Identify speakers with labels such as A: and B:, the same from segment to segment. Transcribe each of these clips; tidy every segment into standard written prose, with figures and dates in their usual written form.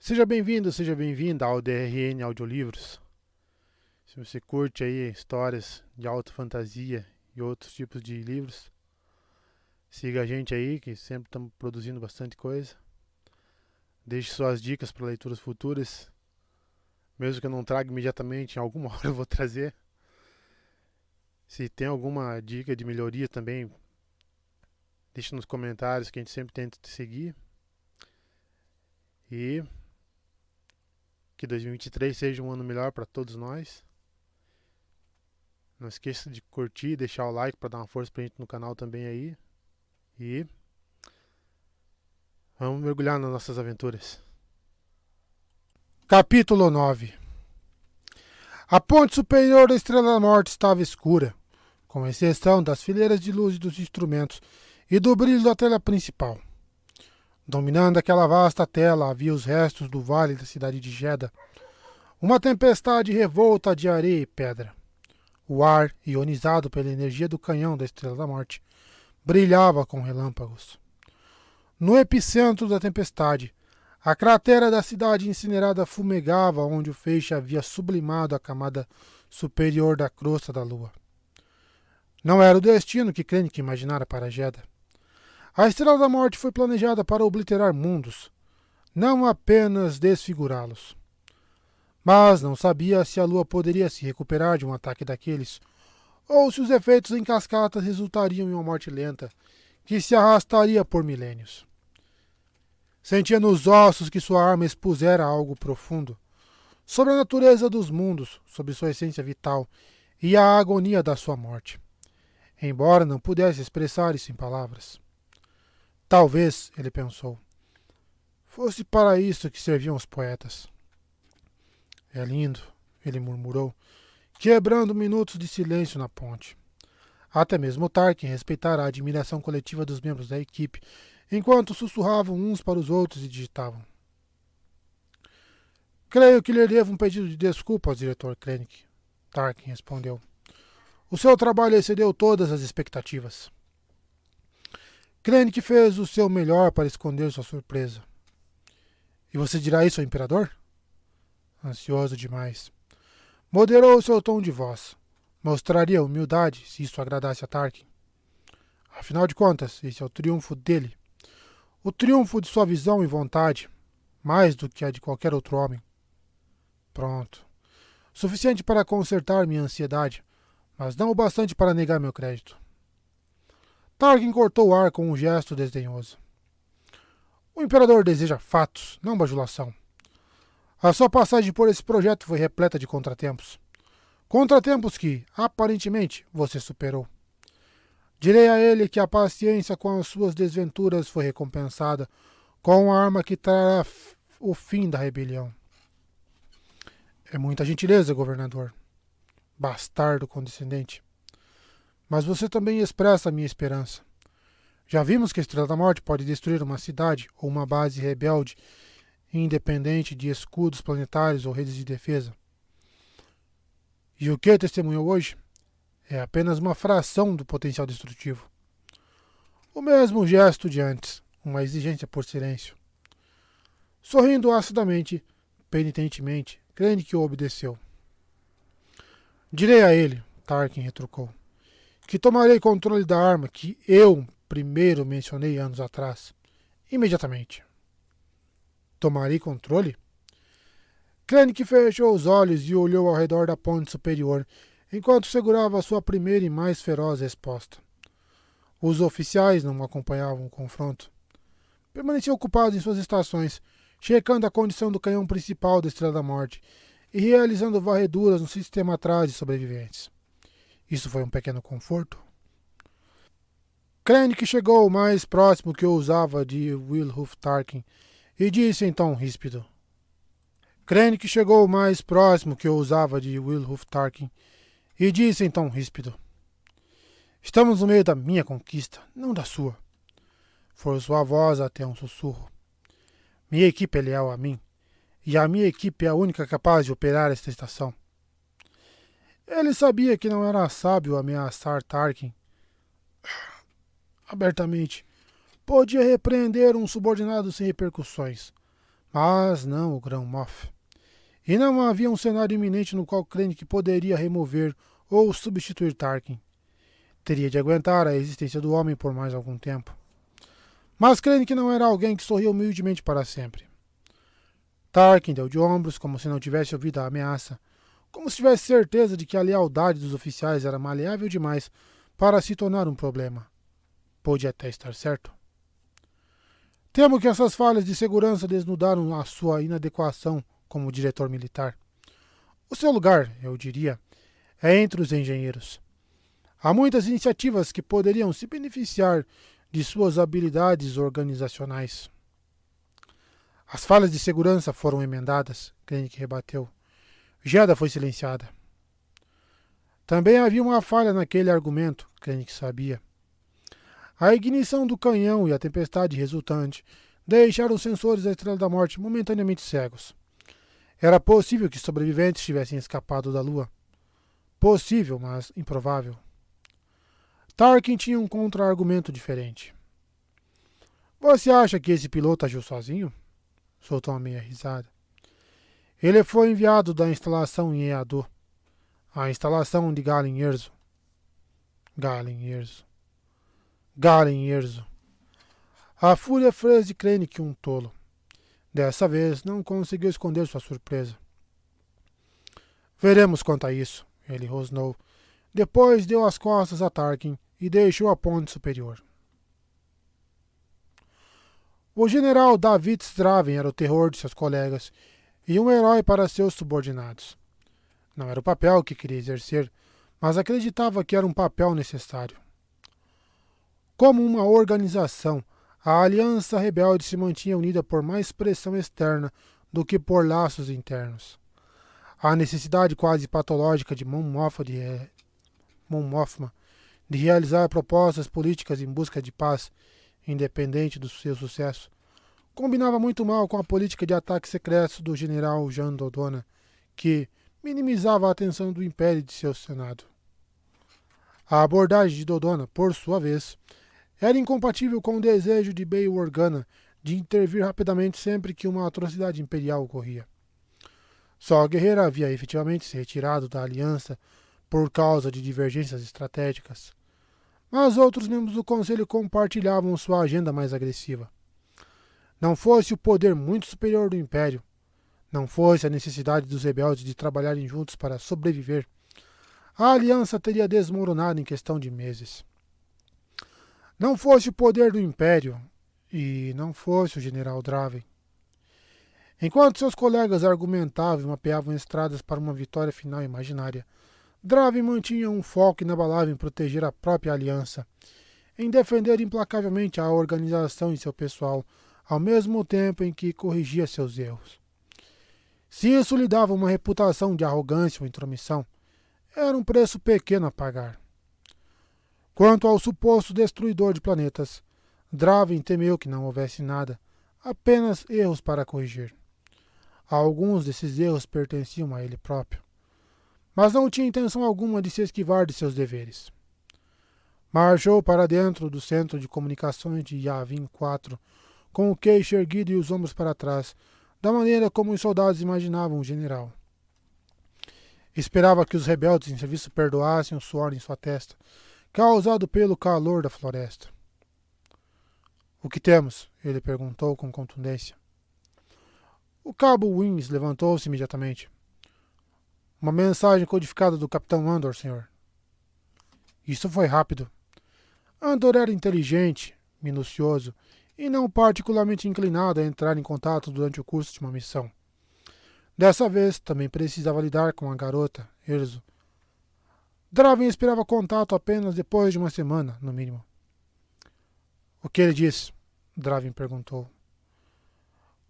A: Seja bem-vindo, seja bem-vinda ao DRN Audiolivros. Se você curte aí histórias de alta fantasia e outros tipos de livros, siga a gente aí, que sempre estamos produzindo bastante coisa. Deixe suas dicas para leituras futuras, mesmo que eu não traga imediatamente, em alguma hora eu vou trazer. Se tem alguma dica de melhoria também, deixe nos comentários que a gente sempre tenta te seguir. E que 2023 seja um ano melhor para todos nós. Não esqueça de curtir, deixar o like para dar uma força pra gente no canal também aí. E vamos mergulhar nas nossas aventuras. Capítulo 9. A ponte superior da Estrela da Morte estava escura, com exceção das fileiras de luz dos instrumentos e do brilho da tela principal. Dominando aquela vasta tela havia os restos do vale da cidade de Jeddah, uma tempestade revolta de areia e pedra. O ar, ionizado pela energia do canhão da Estrela da Morte, brilhava com relâmpagos. No epicentro da tempestade, a cratera da cidade incinerada fumegava onde o feixe havia sublimado a camada superior da crosta da lua. Não era o destino que Krennic imaginara para Jeddah. A Estrela da Morte foi planejada para obliterar mundos, não apenas desfigurá-los. Mas não sabia se a lua poderia se recuperar de um ataque daqueles, ou se os efeitos em cascata resultariam em uma morte lenta, que se arrastaria por milênios. Sentia nos ossos que sua arma expusera algo profundo, sobre a natureza dos mundos, sobre sua essência vital e a agonia da sua morte, embora não pudesse expressar isso em palavras. Talvez, ele pensou, fosse para isso que serviam os poetas. É lindo, ele murmurou, quebrando minutos de silêncio na ponte. Até mesmo Tarkin respeitara a admiração coletiva dos membros da equipe, enquanto sussurravam uns para os outros e digitavam. Creio que lhe devo um pedido de desculpas, diretor Krennic, Tarkin respondeu. O seu trabalho excedeu todas as expectativas. Krennic fez o seu melhor para esconder sua surpresa. E você dirá isso ao imperador? Ansioso demais. Moderou o seu tom de voz. Mostraria humildade se isso agradasse a Tarkin. Afinal de contas, esse é o triunfo dele. O triunfo de sua visão e vontade, mais do que a de qualquer outro homem. Pronto. Suficiente para consertar minha ansiedade, mas não o bastante para negar meu crédito. Tarkin cortou o ar com um gesto desdenhoso. O imperador deseja fatos, não bajulação. A sua passagem por esse projeto foi repleta de contratempos. Contratempos que, aparentemente, você superou. Direi a ele que a paciência com as suas desventuras foi recompensada com a arma que trará o fim da rebelião. É muita gentileza, governador. Bastardo condescendente. Mas você também expressa a minha esperança. Já vimos que a Estrela da Morte pode destruir uma cidade ou uma base rebelde, independente de escudos planetários ou redes de defesa. E o que testemunhou hoje é apenas uma fração do potencial destrutivo. O mesmo gesto de antes, uma exigência por silêncio. Sorrindo acidamente, penitentemente, Krennic o obedeceu. Direi a ele, Tarkin retrucou, que tomarei controle da arma que eu primeiro mencionei anos atrás, imediatamente. Tomarei controle? Krennic fechou os olhos e olhou ao redor da ponte superior, enquanto segurava a sua primeira e mais feroz resposta. Os oficiais não acompanhavam o confronto. Permaneciam ocupados em suas estações, checando a condição do canhão principal da Estrela da Morte e realizando varreduras no sistema atrás de sobreviventes. Isso foi um pequeno conforto. Krennic chegou o mais próximo que ousava de Wilhuf Tarkin e disse em tom ríspido. Krennic chegou o mais próximo que ousava de Wilhuf Tarkin e disse em tom ríspido. Estamos no meio da minha conquista, não da sua. Forçou a voz até um sussurro. Minha equipe é leal a mim, e a minha equipe é a única capaz de operar esta estação. Ele sabia que não era sábio ameaçar Tarkin abertamente. Podia repreender um subordinado sem repercussões, Mas não o Grão-Moff. E não havia um cenário iminente no qual Krennic poderia remover ou substituir Tarkin. Teria de aguentar a existência do homem por mais algum tempo. Mas Krennic não era alguém que sorria humildemente para sempre. Tarkin deu de ombros, como se não tivesse ouvido a ameaça, como se tivesse certeza de que a lealdade dos oficiais era maleável demais para se tornar um problema. Pôde até estar certo. Temo que essas falhas de segurança desnudaram a sua inadequação como diretor militar. O seu lugar, eu diria, é entre os engenheiros. Há muitas iniciativas que poderiam se beneficiar de suas habilidades organizacionais. As falhas de segurança foram emendadas, Krennic rebateu. Jedha foi silenciada. Também havia uma falha naquele argumento, Krennic sabia. A ignição do canhão e a tempestade resultante deixaram os sensores da Estrela da Morte momentaneamente cegos. Era possível que sobreviventes tivessem escapado da Lua. Possível, mas improvável. Tarkin tinha um contra-argumento diferente. Você acha que esse piloto agiu sozinho? Soltou uma meia risada. Ele foi enviado da instalação em Eado. A instalação de Galen Erso. Galen Erso. A fúria fez de Krennic um tolo. Dessa vez não conseguiu esconder sua surpresa. Veremos quanto a isso, ele rosnou. Depois deu as costas a Tarkin e deixou a ponte superior. O general David Straven era o terror de seus colegas e um herói para seus subordinados. Não era o papel que queria exercer, mas acreditava que era um papel necessário. Como uma organização, a Aliança Rebelde se mantinha unida por mais pressão externa do que por laços internos. A necessidade quase patológica de Mon Mothma de realizar propostas políticas em busca de paz, independente do seu sucesso, combinava muito mal com a política de ataques secretos do general Jean Dodona, que minimizava a atenção do Império e de seu Senado. A abordagem de Dodona, por sua vez, era incompatível com o desejo de Bail Organa de intervir rapidamente sempre que uma atrocidade imperial ocorria. Só Guerreira havia efetivamente se retirado da aliança por causa de divergências estratégicas, mas outros membros do Conselho compartilhavam sua agenda mais agressiva. Não fosse o poder muito superior do Império, não fosse a necessidade dos rebeldes de trabalharem juntos para sobreviver, a aliança teria desmoronado em questão de meses. Não fosse o poder do Império e não fosse o general Draven. Enquanto seus colegas argumentavam e mapeavam estradas para uma vitória final imaginária, Draven mantinha um foco inabalável em proteger a própria aliança, em defender implacavelmente a organização e seu pessoal, ao mesmo tempo em que corrigia seus erros. Se isso lhe dava uma reputação de arrogância ou intromissão, era um preço pequeno a pagar. Quanto ao suposto destruidor de planetas, Draven temeu que não houvesse nada, apenas erros para corrigir. Alguns desses erros pertenciam a ele próprio, mas não tinha intenção alguma de se esquivar de seus deveres. Marchou para dentro do centro de comunicações de Yavin 4, com o queixo erguido e os ombros para trás, da maneira como os soldados imaginavam o general. Esperava que os rebeldes em serviço perdoassem o suor em sua testa, causado pelo calor da floresta. O que temos? Ele perguntou com contundência. O cabo Wins levantou-se imediatamente. Uma mensagem codificada do Capitão Andor, senhor. Isso foi rápido. Andor era inteligente, minucioso e não particularmente inclinado a entrar em contato durante o curso de uma missão. Dessa vez, também precisava lidar com a garota, Erso. Draven esperava contato apenas depois de uma semana, no mínimo. O que ele disse? Draven perguntou.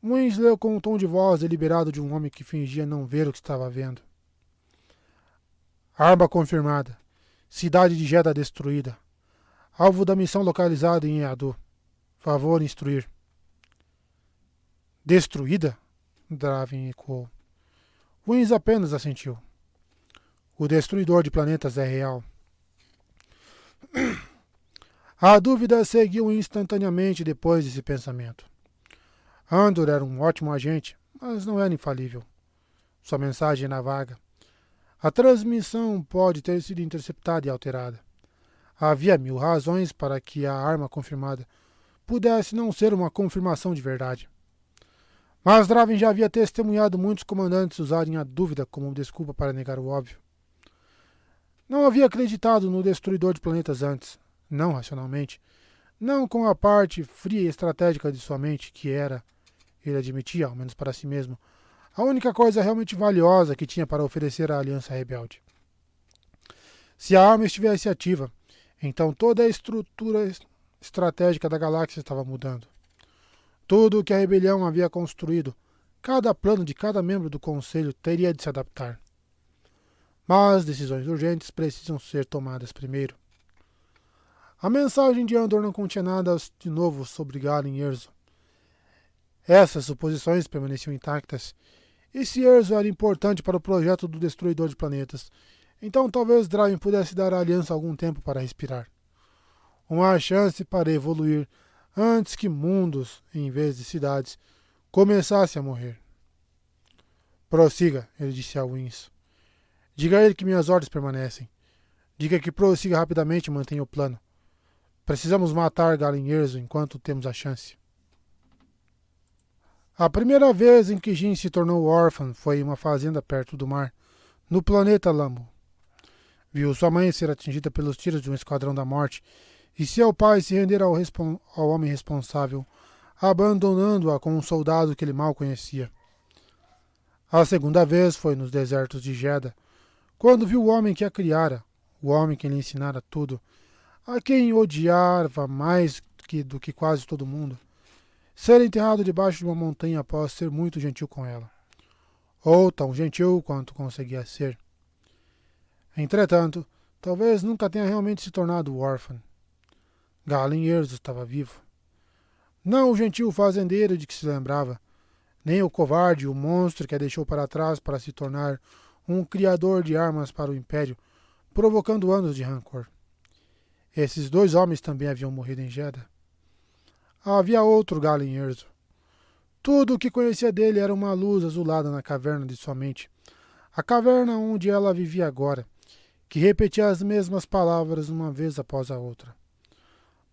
A: Wins leu com um tom de voz deliberado de um homem que fingia não ver o que estava vendo. Arma confirmada. Cidade de Jedha destruída. Alvo da missão localizado em Eado. Favor instruir. Destruída? Draven ecoou. Wins apenas assentiu. O destruidor de planetas é real. A dúvida seguiu instantaneamente depois desse pensamento. Andor era um ótimo agente, mas não era infalível. Sua mensagem era vaga. A transmissão pode ter sido interceptada e alterada. Havia 1000 razões para que a arma confirmada pudesse não ser uma confirmação de verdade. Mas Draven já havia testemunhado muitos comandantes usarem a dúvida como desculpa para negar o óbvio. Não havia acreditado no destruidor de planetas antes, não racionalmente, não com a parte fria e estratégica de sua mente, que era, ele admitia, ao menos para si mesmo, a única coisa realmente valiosa que tinha para oferecer à Aliança Rebelde. Se a arma estivesse ativa, então toda a estrutura estratégica da galáxia estava mudando. Tudo o que a rebelião havia construído, cada plano de cada membro do Conselho teria de se adaptar. Mas decisões urgentes precisam ser tomadas primeiro. A mensagem de Andor não continha nada de novo sobre Galen Erso. Essas suposições permaneciam intactas, e se Erso era importante para o projeto do Destruidor de Planetas, então talvez Draven pudesse dar à Aliança algum tempo para respirar. Uma chance para evoluir antes que mundos, em vez de cidades, começassem a morrer. Prossiga, ele disse a Wins. Diga a ele que minhas ordens permanecem. Diga que prossiga rapidamente e mantenha o plano. Precisamos matar Galen Erso enquanto temos a chance. A primeira vez em que Jin se tornou órfã foi em uma fazenda perto do mar, no planeta Lambo. Viu sua mãe ser atingida pelos tiros de um esquadrão da morte e seu pai se render ao homem responsável, abandonando-a com um soldado que ele mal conhecia. A segunda vez foi nos desertos de Jedha, quando viu o homem que a criara, o homem que lhe ensinara tudo, a quem odiava mais do que quase todo mundo, ser enterrado debaixo de uma montanha após ser muito gentil com ela. Ou tão gentil quanto conseguia ser. Entretanto, talvez nunca tenha realmente se tornado órfã. Galen Erso estava vivo. Não o gentil fazendeiro de que se lembrava, nem o covarde, o monstro que a deixou para trás para se tornar um criador de armas para o Império, provocando anos de rancor. Esses dois homens também haviam morrido em Jedha. Havia outro Galen Erso. Tudo o que conhecia dele era uma luz azulada na caverna de sua mente, a caverna onde ela vivia agora, que repetia as mesmas palavras uma vez após a outra.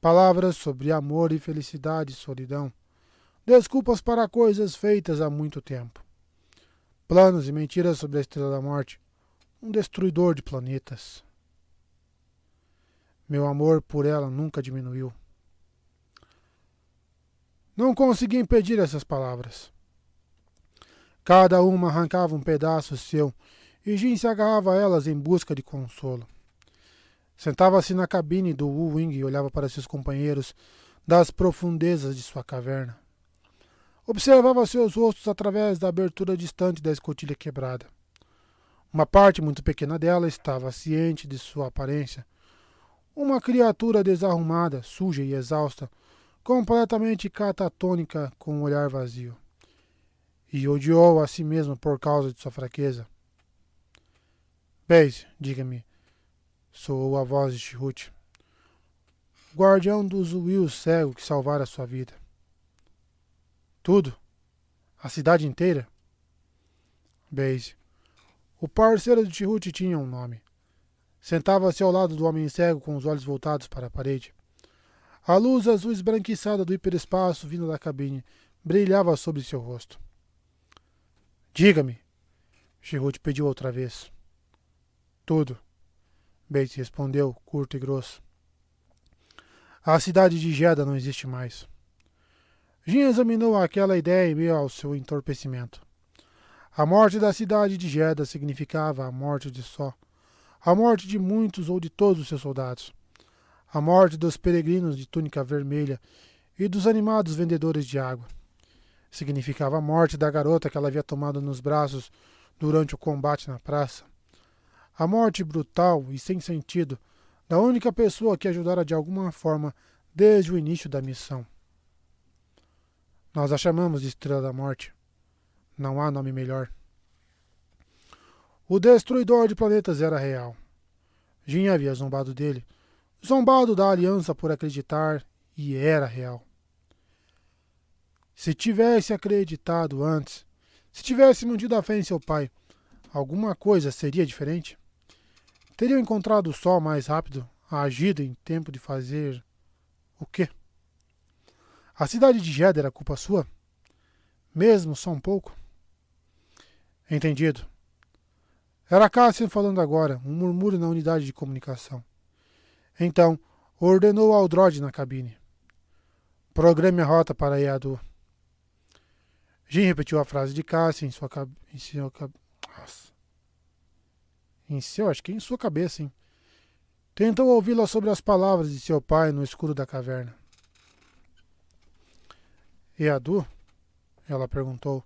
A: Palavras sobre amor e felicidade e solidão, desculpas para coisas feitas há muito tempo. Planos e mentiras sobre a Estrela da Morte, um destruidor de planetas. Meu amor por ela nunca diminuiu. Não consegui impedir essas palavras. Cada uma arrancava um pedaço seu, e Jin se agarrava a elas em busca de consolo. Sentava-se na cabine do U-Wing e olhava para seus companheiros das profundezas de sua caverna. Observava seus rostos através da abertura distante da escotilha quebrada. Uma parte muito pequena dela estava ciente de sua aparência. Uma criatura desarrumada, suja e exausta, completamente catatônica, com um olhar vazio. E odiou a si mesma por causa de sua fraqueza. Base, diga-me, soou a voz de Chirrut, o guardião dos Will cego que salvara sua vida. Tudo? A cidade inteira? Base, o parceiro de Chirrut tinha um nome. Sentava-se ao lado do homem cego com os olhos voltados para a parede. A luz azul esbranquiçada do hiperespaço vindo da cabine brilhava sobre seu rosto. Diga-me, Chirrut pediu outra vez. Tudo, Base respondeu, curto e grosso. A cidade de Jedha não existe mais. Jin examinou aquela ideia em meio ao seu entorpecimento. A morte da cidade de Jedha significava a morte de Só, a morte de muitos ou de todos os seus soldados, a morte dos peregrinos de túnica vermelha e dos animados vendedores de água. Significava a morte da garota que ela havia tomado nos braços durante o combate na praça. A morte brutal e sem sentido da única pessoa que ajudara de alguma forma desde o início da missão. Nós a chamamos de Estrela da Morte. Não há nome melhor. O destruidor de planetas era real. Jin havia zombado dele, zombado da Aliança por acreditar, e era real. Se tivesse acreditado antes, se tivesse mantido a fé em seu pai, alguma coisa seria diferente? Teriam encontrado o sol mais rápido, agido em tempo de fazer o quê? A cidade de Jeddah era culpa sua? Mesmo só um pouco? Entendido. Era Cassian falando agora, um murmúrio na unidade de comunicação. Então, ordenou ao droide na cabine. Programe a rota para Eadu. Jin repetiu a frase de Cassian em sua cabeça, hein? Tentou ouvi-la sobre as palavras de seu pai no escuro da caverna. Eadu? Ela perguntou.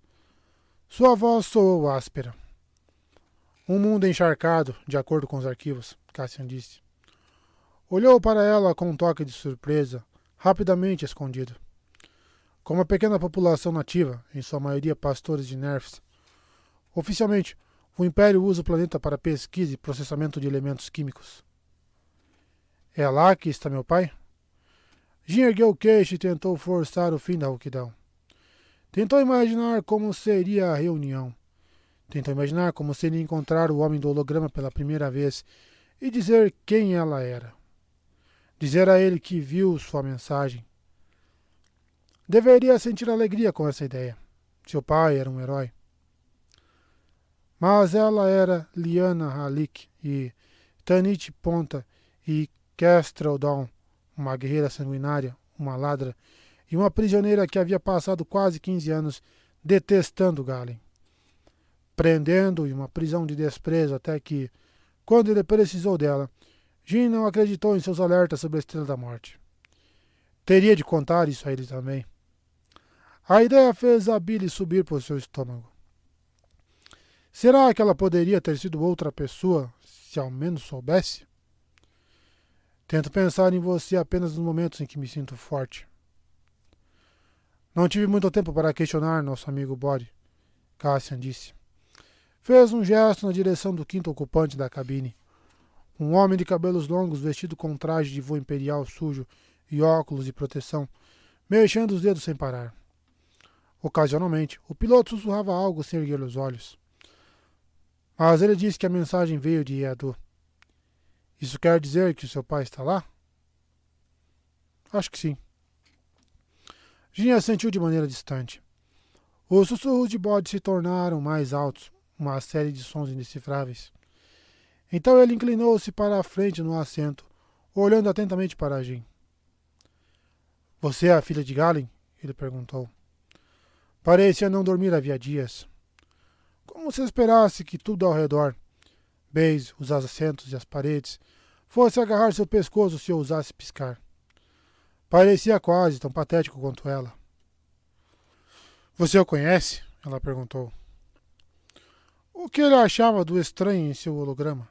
A: Sua voz soou áspera. Um mundo encharcado, de acordo com os arquivos, Cassian disse. Olhou para ela com um toque de surpresa, rapidamente escondido. Com uma pequena população nativa, em sua maioria pastores de nerfs, oficialmente, o Império usa o planeta para pesquisa e processamento de elementos químicos. É lá que está meu pai? Jin ergueu o queixo e tentou forçar o fim da rouquidão. Tentou imaginar como seria a reunião. Tentou imaginar como seria encontrar o homem do holograma pela primeira vez e dizer quem ela era. Dizer a ele que viu sua mensagem. Deveria sentir alegria com essa ideia. Seu pai era um herói. Mas ela era Liana Halik e Tanit Ponta e Kestrel Dawn, uma guerreira sanguinária, uma ladra e uma prisioneira que havia passado quase 15 anos detestando Galen. Prendendo-o em uma prisão de desprezo até que, quando ele precisou dela, Jin não acreditou em seus alertas sobre a Estrela da Morte. Teria de contar isso a ele também. A ideia fez a bile subir por seu estômago. Será que ela poderia ter sido outra pessoa, se ao menos soubesse? Tento pensar em você apenas nos momentos em que me sinto forte. Não tive muito tempo para questionar nosso amigo Body, Cassian disse. Fez um gesto na direção do quinto ocupante da cabine. Um homem de cabelos longos vestido com traje de voo imperial sujo e óculos de proteção, mexendo os dedos sem parar. Ocasionalmente, o piloto sussurrava algo sem erguer os olhos. Mas ele disse que a mensagem veio de Eadu. Isso quer dizer que o seu pai está lá? Acho que sim. Jin assentiu de maneira distante. Os sussurros de Bode se tornaram mais altos, uma série de sons indecifráveis. Então ele inclinou-se para a frente no assento, olhando atentamente para Jin. Você é a filha de Galen? Ele perguntou. Parecia não dormir havia dias. Como se esperasse que tudo ao redor, beijo, os assentos e as paredes, fosse agarrar seu pescoço se ousasse piscar. Parecia quase tão patético quanto ela. Você o conhece? Ela perguntou. O que ele achava do estranho em seu holograma?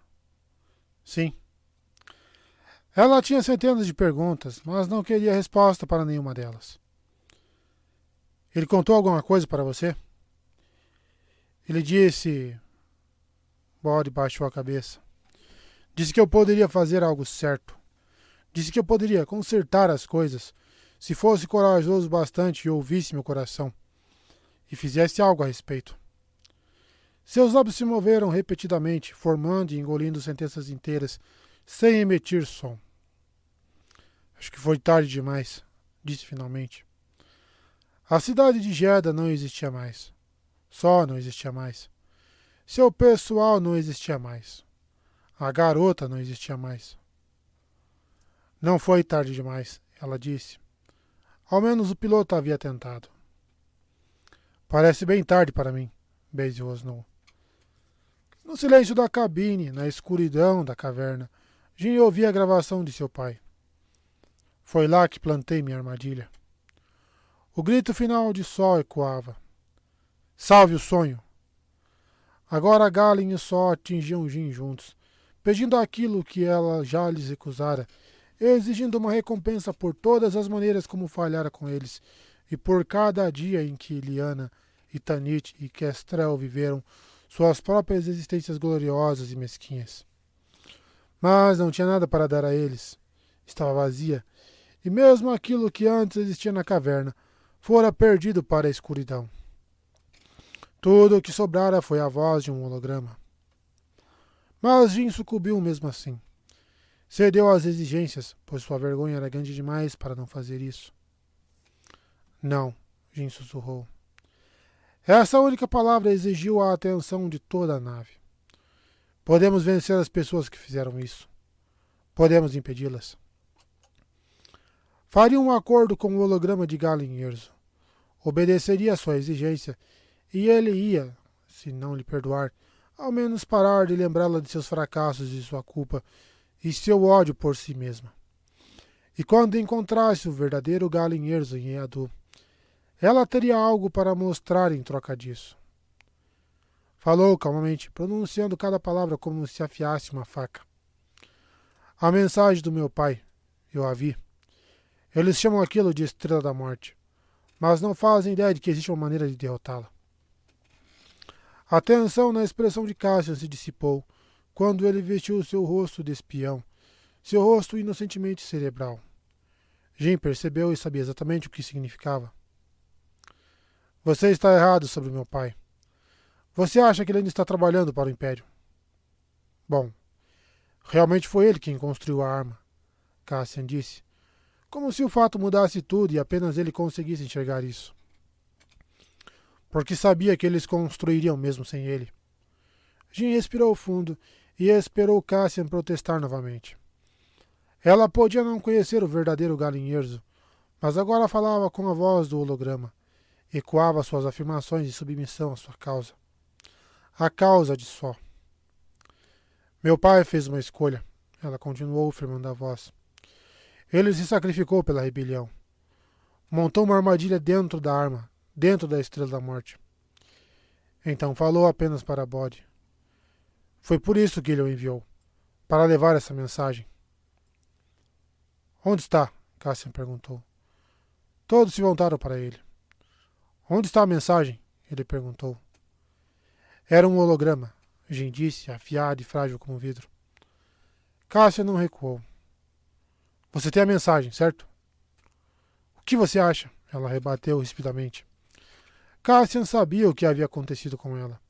A: Sim. Ela tinha centenas de perguntas, mas não queria resposta para nenhuma delas. Ele contou alguma coisa para você? Ele disse... Bode baixou a cabeça. Disse que eu poderia fazer algo certo. Disse que eu poderia consertar as coisas se fosse corajoso bastante e ouvisse meu coração e fizesse algo a respeito. Seus lábios se moveram repetidamente, formando e engolindo sentenças inteiras, sem emitir som. Acho que foi tarde demais, disse finalmente. A cidade de Jeddah não existia mais. Só não existia mais. Seu pessoal não existia mais. A garota não existia mais. Não foi tarde demais, ela disse. Ao menos o piloto havia tentado. Parece bem tarde para mim, Baze rosnou. No silêncio da cabine, na escuridão da caverna, Jin ouvia a gravação de seu pai. Foi lá que plantei minha armadilha. O grito final de Sol ecoava. Salve o sonho! Agora Galen e Sol atingiam Jin juntos, pedindo aquilo que ela já lhes recusara, exigindo uma recompensa por todas as maneiras como falhara com eles, e por cada dia em que Liana e Tanit e Kestrel viveram suas próprias existências gloriosas e mesquinhas. Mas não tinha nada para dar a eles. Estava vazia, e mesmo aquilo que antes existia na caverna fora perdido para a escuridão. Tudo o que sobrara foi a voz de um holograma. Mas Jin sucumbiu mesmo assim. Cedeu às exigências, pois sua vergonha era grande demais para não fazer isso. Não, Jin sussurrou. Essa única palavra exigiu a atenção de toda a nave. Podemos vencer as pessoas que fizeram isso. Podemos impedi-las. Faria um acordo com o holograma de Galen Erso. Obedeceria a sua exigência e ele ia, se não lhe perdoar, ao menos parar de lembrá-la de seus fracassos e sua culpa e seu ódio por si mesma. E quando encontrasse o verdadeiro Galen Erso em Eadu, ela teria algo para mostrar em troca disso. Falou calmamente, pronunciando cada palavra como se afiasse uma faca. A mensagem do meu pai, eu a vi. Eles chamam aquilo de Estrela da Morte, mas não fazem ideia de que existe uma maneira de derrotá-la. A tensão na expressão de Cassian se dissipou quando ele vestiu seu rosto de espião, seu rosto inocentemente cerebral. Jin percebeu e sabia exatamente o que significava. Você está errado sobre meu pai. Você acha que ele ainda está trabalhando para o Império? Bom, realmente foi ele quem construiu a arma, Cassian disse, como se o fato mudasse tudo e apenas ele conseguisse enxergar isso. Porque sabia que eles construiriam mesmo sem ele. Jin respirou fundo e esperou Cassian protestar novamente. Ela podia não conhecer o verdadeiro Galen Erso, mas agora falava com a voz do holograma. Ecoava suas afirmações de submissão à sua causa. A causa de Só. Meu pai fez uma escolha, ela continuou firmando a voz. Ele se sacrificou pela rebelião. Montou uma armadilha dentro da arma, dentro da Estrela da Morte. Então falou apenas para Bode. Foi por isso que ele o enviou, para levar essa mensagem. Onde está? Cassian perguntou. Todos se voltaram para ele. Onde está a mensagem? Ele perguntou. Era um holograma, Jin disse, afiado e frágil como vidro. Cassian não recuou. Você tem a mensagem, certo? O que você acha? Ela rebateu rispidamente. Cassian sabia o que havia acontecido com ela.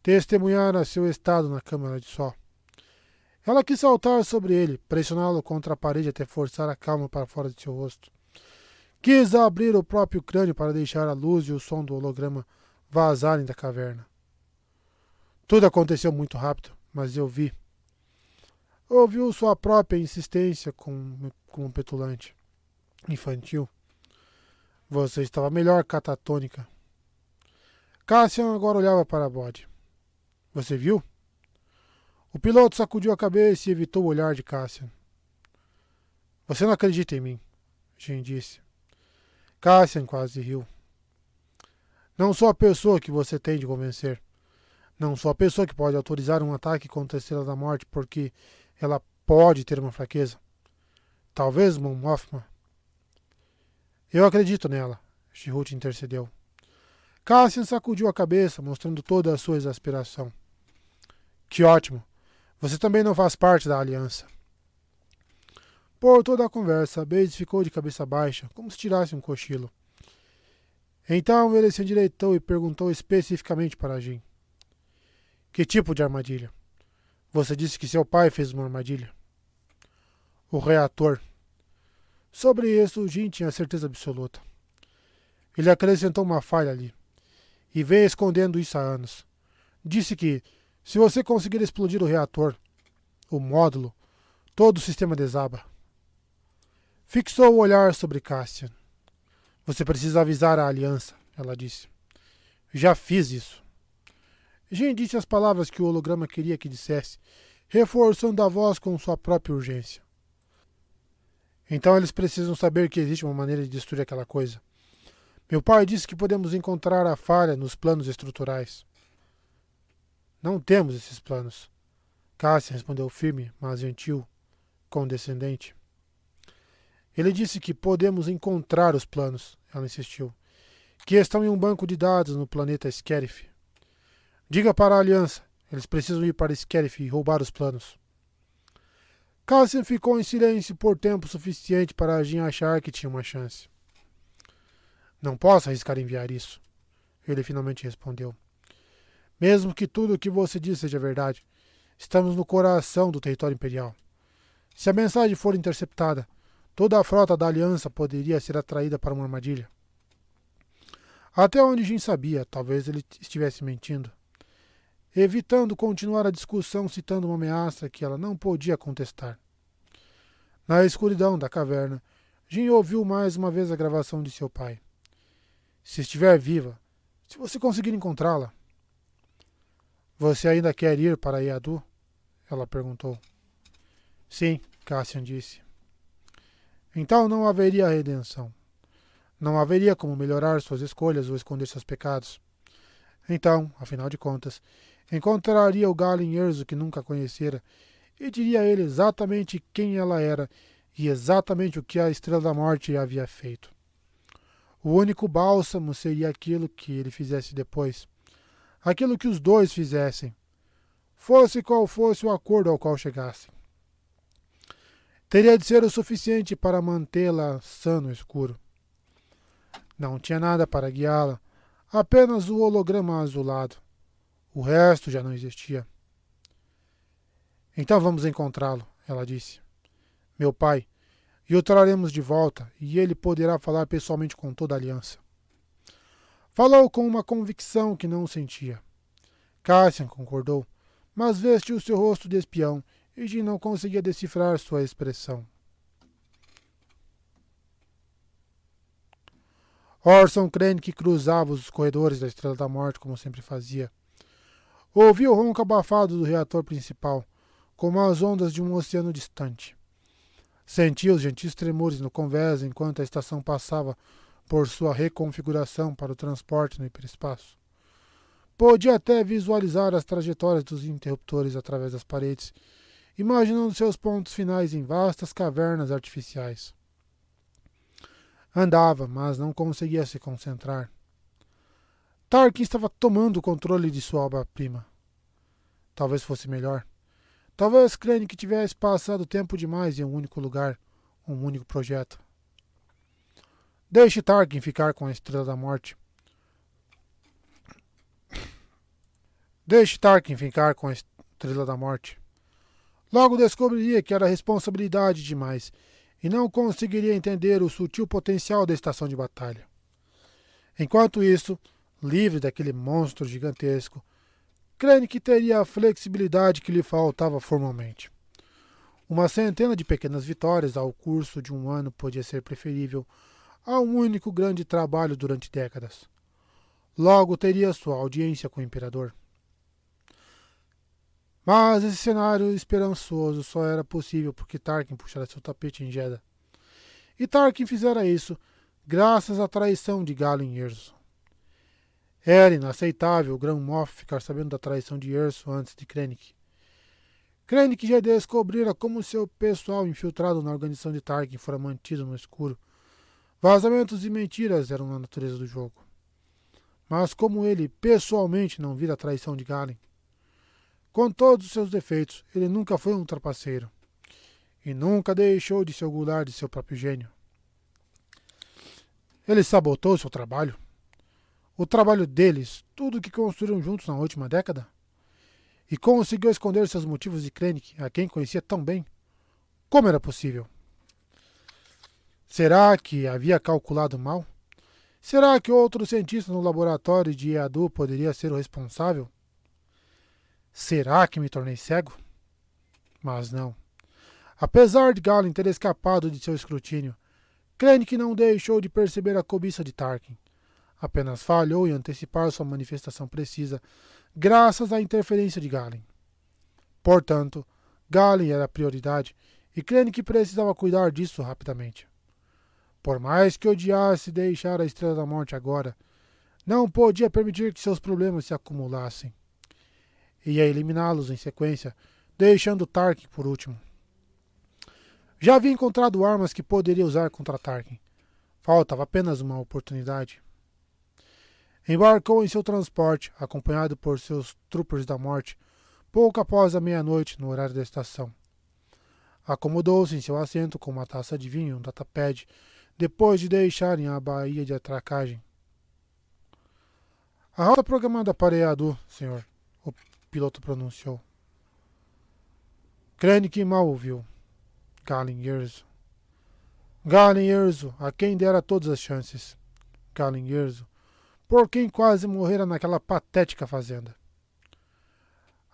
A: Testemunhara seu estado na câmara de Só. Ela quis saltar sobre ele, pressioná-lo contra a parede até forçar a calma para fora de seu rosto. Quis abrir o próprio crânio para deixar a luz e o som do holograma vazarem da caverna. Tudo aconteceu muito rápido, mas eu vi. Ouviu sua própria insistência como petulante. Infantil. Você estava melhor, catatônica. Cassian agora olhava para Bode. Você viu? O piloto sacudiu a cabeça e evitou o olhar de Cassian. Você não acredita em mim, Jin disse. Cassian quase riu. Não sou a pessoa que você tem de convencer. Não sou a pessoa que pode autorizar um ataque contra a Estrela da Morte porque ela pode ter uma fraqueza. Talvez Mon Mothma. Eu acredito nela, Chirrut intercedeu. Cassian sacudiu a cabeça, mostrando toda a sua exasperação. Que ótimo. Você também não faz parte da aliança. Por toda a conversa, Bade ficou de cabeça baixa, como se tirasse um cochilo. Então ele se endireitou e perguntou especificamente para Jin. Que tipo de armadilha? Você disse que seu pai fez uma armadilha. O reator. Sobre isso, Jin tinha certeza absoluta. Ele acrescentou uma falha ali. E veio escondendo isso há anos. Disse que, se você conseguir explodir o reator, o módulo, todo o sistema desaba. Fixou o olhar sobre Cassian. Você precisa avisar a aliança, ela disse. Já fiz isso. Jin disse as palavras que o holograma queria que dissesse, reforçando a voz com sua própria urgência. Então eles precisam saber que existe uma maneira de destruir aquela coisa. Meu pai disse que podemos encontrar a falha nos planos estruturais. Não temos esses planos. Cassian respondeu firme, mas gentil, condescendente. Ele disse que podemos encontrar os planos, ela insistiu, que estão em um banco de dados no planeta Skerif. Diga para a aliança, eles precisam ir para Skerif e roubar os planos. Cassian ficou em silêncio por tempo suficiente para Jin achar que tinha uma chance. Não posso arriscar enviar isso. Ele finalmente respondeu. Mesmo que tudo o que você diz seja verdade, estamos no coração do território imperial. Se a mensagem for interceptada, toda a frota da Aliança poderia ser atraída para uma armadilha. Até onde Jin sabia, talvez ele estivesse mentindo, evitando continuar a discussão citando uma ameaça que ela não podia contestar. Na escuridão da caverna, Jin ouviu mais uma vez a gravação de seu pai. Se estiver viva, se você conseguir encontrá-la. Você ainda quer ir para Yadu? Ela perguntou. Sim, Cassian disse. Então não haveria redenção. Não haveria como melhorar suas escolhas ou esconder seus pecados. Então, afinal de contas, encontraria o Galen Erso que nunca conhecera e diria a ele exatamente quem ela era e exatamente o que a Estrela da Morte havia feito. O único bálsamo seria aquilo que ele fizesse depois. Aquilo que os dois fizessem. Fosse qual fosse o acordo ao qual chegassem. Teria de ser o suficiente para mantê-la sã no escuro. Não tinha nada para guiá-la, apenas o holograma azulado. O resto já não existia. Então vamos encontrá-lo, ela disse. Meu pai, e o traremos de volta, e ele poderá falar pessoalmente com toda a aliança. Falou com uma convicção que não sentia. Cassian concordou, mas vestiu seu rosto de espião e Jin não conseguia decifrar sua expressão. Orson Krennic cruzava os corredores da Estrela da Morte como sempre fazia. Ouvia o ronco abafado do reator principal, como as ondas de um oceano distante. Sentia os gentis tremores no convés enquanto a estação passava por sua reconfiguração para o transporte no hiperespaço. Podia até visualizar as trajetórias dos interruptores através das paredes, imaginando seus pontos finais em vastas cavernas artificiais. Andava, mas não conseguia se concentrar. Tarkin estava tomando o controle de sua obra-prima. Talvez fosse melhor. Talvez Krennic tivesse passado tempo demais em um único lugar, um único projeto. Deixe Tarkin ficar com a Estrela da Morte. Deixe Tarkin ficar com a Estrela da Morte. Logo descobriria que era responsabilidade demais e não conseguiria entender o sutil potencial da estação de batalha. Enquanto isso, livre daquele monstro gigantesco, Krennic teria a flexibilidade que lhe faltava formalmente. Uma centena de pequenas vitórias ao curso de um ano podia ser preferível a um único grande trabalho durante décadas. Logo teria sua audiência com o Imperador. Mas esse cenário esperançoso só era possível porque Tarkin puxara seu tapete em Jedha. E Tarkin fizera isso graças à traição de Galen Erso. Era inaceitável o Grão-Moff ficar sabendo da traição de Erso antes de Krennic. Krennic já descobrira como seu pessoal infiltrado na organização de Tarkin fora mantido no escuro. Vazamentos e mentiras eram a natureza do jogo. Mas como ele pessoalmente não vira a traição de Galen, com todos os seus defeitos, ele nunca foi um trapaceiro. E nunca deixou de se orgulhar de seu próprio gênio. Ele sabotou seu trabalho. O trabalho deles, tudo o que construíram juntos na última década. E conseguiu esconder seus motivos de Krennic, a quem conhecia tão bem. Como era possível? Será que havia calculado mal? Será que outro cientista no laboratório de Yadu poderia ser o responsável? Será que me tornei cego? Mas não. Apesar de Galen ter escapado de seu escrutínio, Krennic não deixou de perceber a cobiça de Tarkin. Apenas falhou em antecipar sua manifestação precisa, graças à interferência de Galen. Portanto, Galen era a prioridade e Krennic precisava cuidar disso rapidamente. Por mais que odiasse deixar a Estrela da Morte agora, não podia permitir que seus problemas se acumulassem. Ia eliminá-los em sequência, deixando Tarkin por último. Já havia encontrado armas que poderia usar contra Tarkin. Faltava apenas uma oportunidade. Embarcou em seu transporte, acompanhado por seus troopers da morte, pouco após a meia-noite no horário da estação. Acomodou-se em seu assento com uma taça de vinho e um datapad, depois de deixarem a baía de atracagem. A rota programada para Eadu, senhor, o piloto pronunciou. Krennic mal ouviu. Galen Erso. Galen Erso, a quem dera todas as chances. Galen Erso, por quem quase morrera naquela patética fazenda.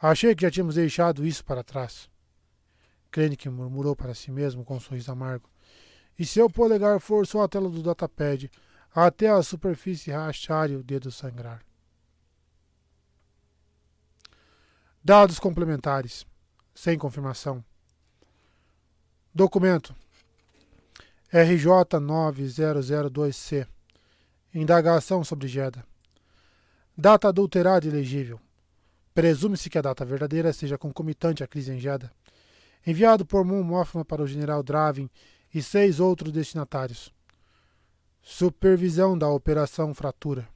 A: Achei que já tínhamos deixado isso para trás. Krennic murmurou para si mesmo com um sorriso amargo, e seu polegar forçou a tela do datapad até a superfície rachar e o dedo sangrar. Dados complementares. Sem confirmação. Documento. RJ9002C. Indagação sobre Jedha. Data adulterada e ilegível. Presume-se que a data verdadeira seja concomitante à crise em Jedha. Enviado por Mon Mothma para o General Dravin e 6 outros destinatários. Supervisão da Operação Fratura.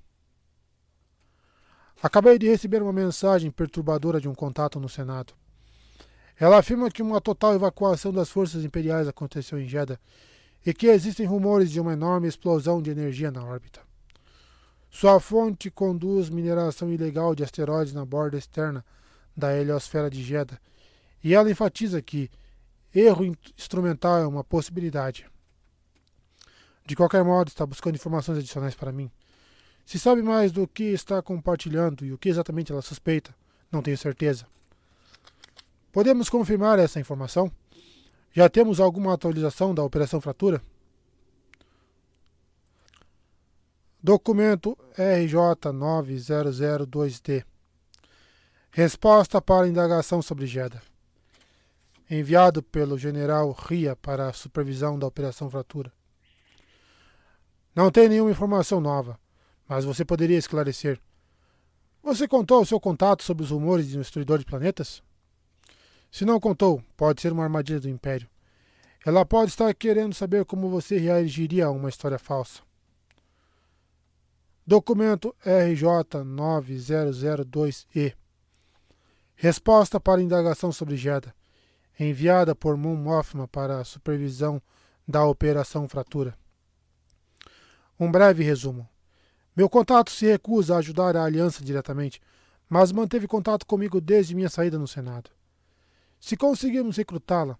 A: Acabei de receber uma mensagem perturbadora de um contato no Senado. Ela afirma que uma total evacuação das forças imperiais aconteceu em Jedha e que existem rumores de uma enorme explosão de energia na órbita. Sua fonte conduz mineração ilegal de asteroides na borda externa da heliosfera de Jedha, e ela enfatiza que erro instrumental é uma possibilidade. De qualquer modo, está buscando informações adicionais para mim. Se sabe mais do que está compartilhando e o que exatamente ela suspeita, não tenho certeza. Podemos confirmar essa informação? Já temos alguma atualização da Operação Fratura? Documento RJ9002D. Resposta para indagação sobre Jedha. Enviado pelo General Ria para a supervisão da Operação Fratura. Não tem nenhuma informação nova, mas você poderia esclarecer. Você contou ao seu contato sobre os rumores de um destruidor de planetas? Se não contou, pode ser uma armadilha do Império. Ela pode estar querendo saber como você reagiria a uma história falsa. Documento RJ9002E. Resposta para indagação sobre Jedha. Enviada por Mon Mothma para a supervisão da Operação Fratura. Um breve resumo. Meu contato se recusa a ajudar a Aliança diretamente, mas manteve contato comigo desde minha saída no Senado. Se conseguirmos recrutá-la,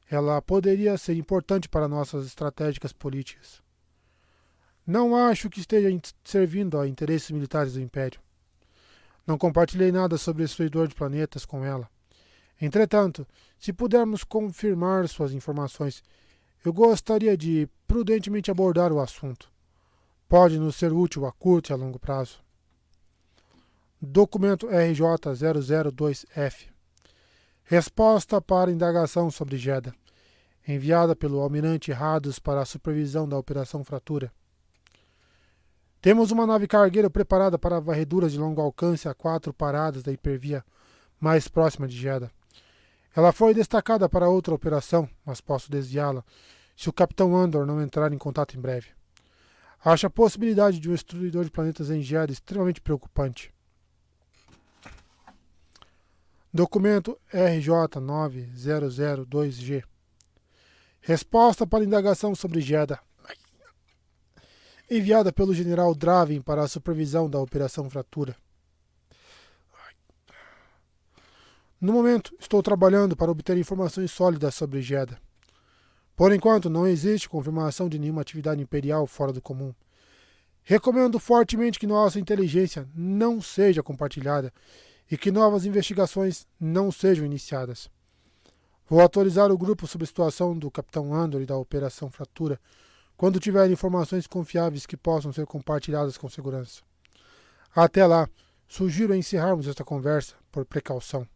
A: ela poderia ser importante para nossas estratégicas políticas. Não acho que esteja servindo a interesses militares do Império. Não compartilhei nada sobre o destruidor de planetas com ela. Entretanto, se pudermos confirmar suas informações, eu gostaria de prudentemente abordar o assunto. Pode nos ser útil a curto e a longo prazo. Documento RJ002F. Resposta para indagação sobre Jedha. Enviada pelo Almirante Rados para a supervisão da Operação Fratura. Temos uma nave cargueira preparada para varreduras de longo alcance a 4 paradas da hipervia mais próxima de Jedha. Ela foi destacada para outra operação, mas posso desviá-la se o Capitão Andor não entrar em contato em breve. Acho a possibilidade de um destruidor de planetas em Jedha extremamente preocupante. Documento RJ9002G. Resposta para indagação sobre Jedha. Enviada pelo General Dravin para a supervisão da Operação Fratura. No momento, estou trabalhando para obter informações sólidas sobre Jedha. Por enquanto, não existe confirmação de nenhuma atividade imperial fora do comum. Recomendo fortemente que nossa inteligência não seja compartilhada e que novas investigações não sejam iniciadas. Vou atualizar o grupo sobre a situação do Capitão Andor e da Operação Fratura quando tiver informações confiáveis que possam ser compartilhadas com segurança. Até lá, sugiro encerrarmos esta conversa por precaução.